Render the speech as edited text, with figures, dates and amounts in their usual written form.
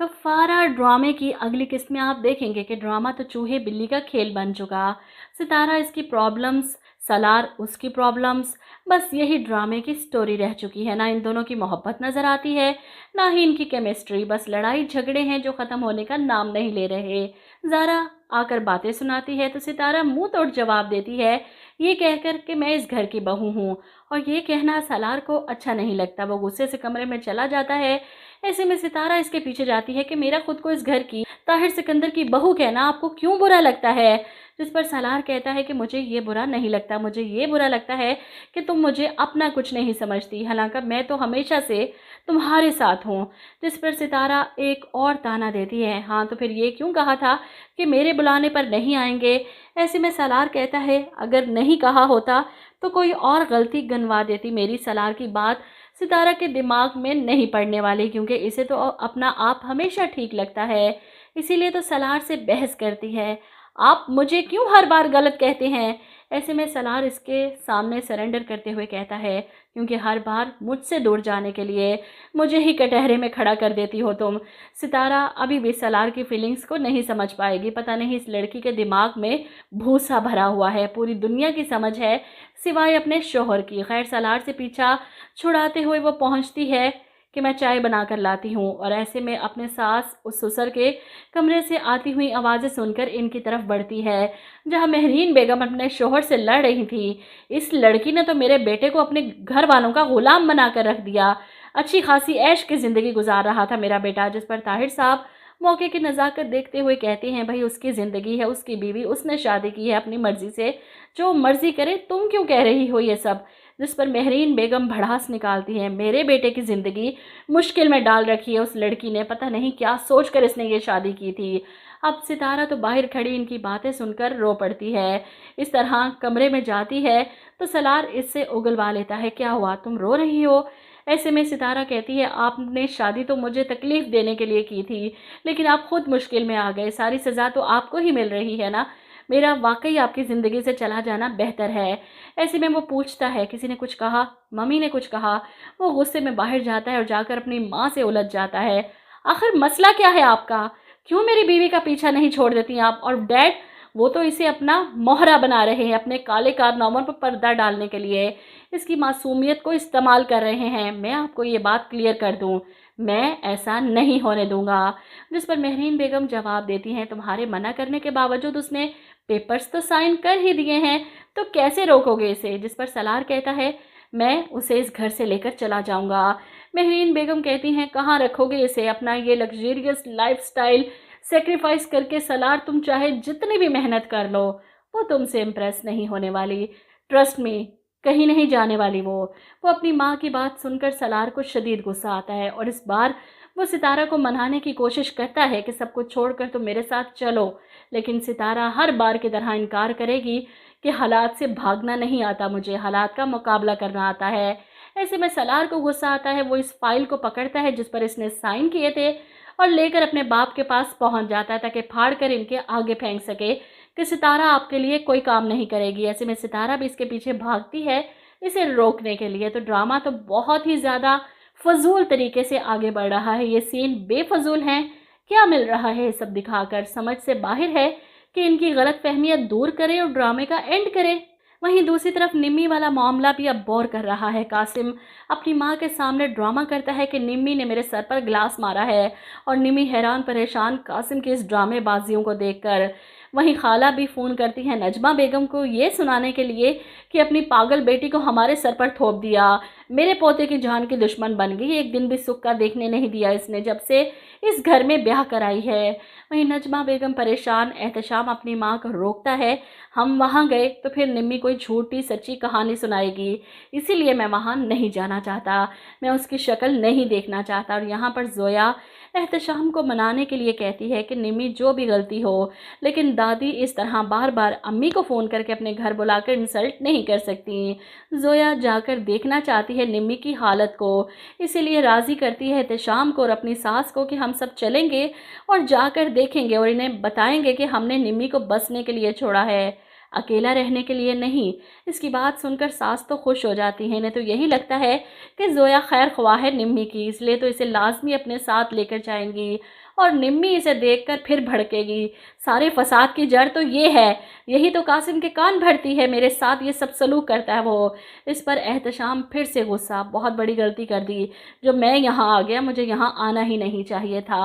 कफ़ारा ड्रामे की अगली किस्त में आप देखेंगे कि ड्रामा तो चूहे बिल्ली का खेल बन चुका। सितारा इसकी प्रॉब्लम्स, सलार उसकी प्रॉब्लम्स, बस यही ड्रामे की स्टोरी रह चुकी है। ना इन दोनों की मोहब्बत नज़र आती है, ना ही इनकी केमिस्ट्री, बस लड़ाई झगड़े हैं जो ख़त्म होने का नाम नहीं ले रहे। ज़ारा आकर बातें सुनाती है तो सितारा मुंह तोड़ जवाब देती है, ये कहकर कि मैं इस घर की बहू हूँ। और ये कहना सलार को अच्छा नहीं लगता, वो गुस्से से कमरे में चला जाता है। ऐसे में सितारा इसके पीछे जाती है कि मेरा खुद को इस घर की ताहिर सिकंदर की बहू कहना आपको क्यों बुरा लगता है। जिस पर सलार कहता है कि मुझे ये बुरा नहीं लगता, मुझे ये बुरा लगता है कि तुम मुझे अपना कुछ नहीं समझती, हालांकि मैं तो हमेशा से तुम्हारे साथ हूँ। जिस पर सितारा एक और ताना देती है, हाँ तो फिर ये क्यों कहा था कि मेरे बुलाने पर नहीं आएंगे। ऐसे में सलार कहता है अगर नहीं कहा होता तो कोई और गलती गनवा देती, मेरी सलार की बात सितारा के दिमाग में नहीं पड़ने वाली, क्योंकि इसे तो अपना आप हमेशा ठीक लगता है। इसीलिए तो सलार से बहस करती है, आप मुझे क्यों हर बार गलत कहते हैं। ऐसे में सलार इसके सामने सरेंडर करते हुए कहता है, क्योंकि हर बार मुझसे दूर जाने के लिए मुझे ही कटहरे में खड़ा कर देती हो तुम। सितारा अभी भी सलार की फीलिंग्स को नहीं समझ पाएगी, पता नहीं इस लड़की के दिमाग में भूसा भरा हुआ है, पूरी दुनिया की समझ है सिवाय अपने शोहर की। खैर सलार से पीछा छुड़ाते हुए वो पहुंचती है कि मैं चाय बना कर लाती हूँ, और ऐसे में अपने सास उस ससुर के कमरे से आती हुई आवाज़ें सुनकर इनकी तरफ बढ़ती है, जहाँ मेहरीन बेगम अपने शोहर से लड़ रही थी। इस लड़की ने तो मेरे बेटे को अपने घर वालों का गुलाम बना कर रख दिया, अच्छी खासी ऐश की ज़िंदगी गुजार रहा था मेरा बेटा। जिस पर ताहिर साहब मौके की नज़ाकत देखते हुए कहते हैं, भाई उसकी ज़िंदगी है, उसकी बीवी, उसने शादी की है अपनी मर्ज़ी से, जो मर्ज़ी करे, तुम क्यों कह रही हो ये सब। जिस पर मेहरीन बेगम भड़ास निकालती है, मेरे बेटे की ज़िंदगी मुश्किल में डाल रखी है उस लड़की ने, पता नहीं क्या सोचकर इसने ये शादी की थी। अब सितारा तो बाहर खड़ी इनकी बातें सुनकर रो पड़ती है। इस तरह कमरे में जाती है तो सलार इससे उगलवा लेता है, क्या हुआ तुम रो रही हो। ऐसे में सितारा कहती है, आपने शादी तो मुझे तकलीफ़ देने के लिए की थी, लेकिन आप खुद मुश्किल में आ गए, सारी सज़ा तो आपको ही मिल रही है ना, मेरा वाकई आपकी ज़िंदगी से चला जाना बेहतर है। ऐसे में वो पूछता है, किसी ने कुछ कहा, मम्मी ने कुछ कहा। वो गुस्से में बाहर जाता है और जाकर अपनी माँ से उलझ जाता है, आखिर मसला क्या है आपका, क्यों मेरी बीवी का पीछा नहीं छोड़ देती आप। और डैड, वो तो इसे अपना मोहरा बना रहे हैं, अपने काले कारनामों पर पर्दा डालने के लिए इसकी मासूमियत को इस्तेमाल कर रहे हैं। मैं आपको ये बात क्लियर कर दूं, मैं ऐसा नहीं होने दूंगा। जिस पर मेहरीन बेगम जवाब देती हैं, तुम्हारे मना करने के बावजूद उसने पेपर्स तो साइन कर ही दिए हैं, तो कैसे रोकोगे इसे। जिस पर सलार कहता है, मैं उसे इस घर से लेकर चला जाऊंगा। मेहरीन बेगम कहती हैं, कहाँ रखोगे इसे, अपना ये लग्जरियस लाइफस्टाइल सेक्रीफाइस करके। सलार, तुम चाहे जितनी भी मेहनत कर लो, वो तुमसे इम्प्रेस नहीं होने वाली, ट्रस्ट मी, कहीं नहीं जाने वाली वो अपनी माँ की बात सुनकर सलार को शदीद गुस्सा आता है, और इस बार वो सितारा को मनाने की कोशिश करता है कि सब कुछ छोड़कर तुम मेरे साथ चलो। लेकिन सितारा हर बार की तरह इनकार करेगी कि हालात से भागना नहीं आता, मुझे हालात का मुकाबला करना आता है। ऐसे में सलार को गुस्सा आता है, वो इस फाइल को पकड़ता है जिस पर इसने साइन किए थे, और लेकर अपने बाप के पास पहुंच जाता है ताकि फाड़ कर इनके आगे फेंक सके कि सितारा आपके लिए कोई काम नहीं करेगी। ऐसे में सितारा भी इसके पीछे भागती है इसे रोकने के लिए। तो ड्रामा तो बहुत ही ज़्यादा फजूल तरीके से आगे बढ़ रहा है, ये सीन बेफजूल हैं, क्या मिल रहा है ये सब दिखाकर, समझ से बाहर है कि इनकी गलत फहमियाँ दूर करें और ड्रामे का एंड करें। वहीं दूसरी तरफ निम्मी वाला मामला भी अब बोर कर रहा है। कासिम अपनी माँ के सामने ड्रामा करता है कि निम्मी ने मेरे सर पर ग्लास मारा है, और निम्मी हैरान परेशान कासिम की इस ड्रामेबाजियों को देखकर। वहीं खाला भी फ़ोन करती है नजमा बेगम को ये सुनाने के लिए कि अपनी पागल बेटी को हमारे सर पर थोप दिया, मेरे पोते की जान की दुश्मन बन गई, एक दिन भी सुख का देखने नहीं दिया इसने जब से इस घर में ब्याह कराई है। वहीं नजमा बेगम परेशान, एहतशाम अपनी माँ को रोकता है, हम वहाँ गए तो फिर निम्मी कोई झूठी सच्ची कहानी सुनाएगी, इसीलिए मैं वहाँ नहीं जाना चाहता, मैं उसकी शक्ल नहीं देखना चाहता। और यहाँ पर जोया एहतशाम को मनाने के लिए कहती है कि निम्मी जो भी गलती हो, लेकिन दादी इस तरह बार बार अम्मी को फ़ोन करके अपने घर बुलाकर इंसल्ट नहीं कर सकती। जोया जाकर देखना चाहती है निम्मी की हालत को, इसीलिए राज़ी करती है एहतशाम को और अपनी सास को कि हम सब चलेंगे और जाकर देखेंगे और इन्हें बताएंगे कि हमने निम्मी को बसने के लिए छोड़ा है। अकेला रहने के लिए नहीं। इसकी बात सुनकर सास तो खुश हो जाती है, इन्हें तो यही लगता है कि ज़ोया खैर ख्वाह है निम्मी की, इसलिए तो इसे लाजमी अपने साथ लेकर जाएंगी। और निम्मी इसे देखकर फिर भड़केगी, सारे फसाद की जड़ तो ये है, यही तो कासिम के कान भरती है, मेरे साथ ये सब सलूक करता है वो। इस पर एहतशाम फिर से गुस्सा, बहुत बड़ी गलती कर दी जो मैं यहाँ आ गया, मुझे यहाँ आना ही नहीं चाहिए था।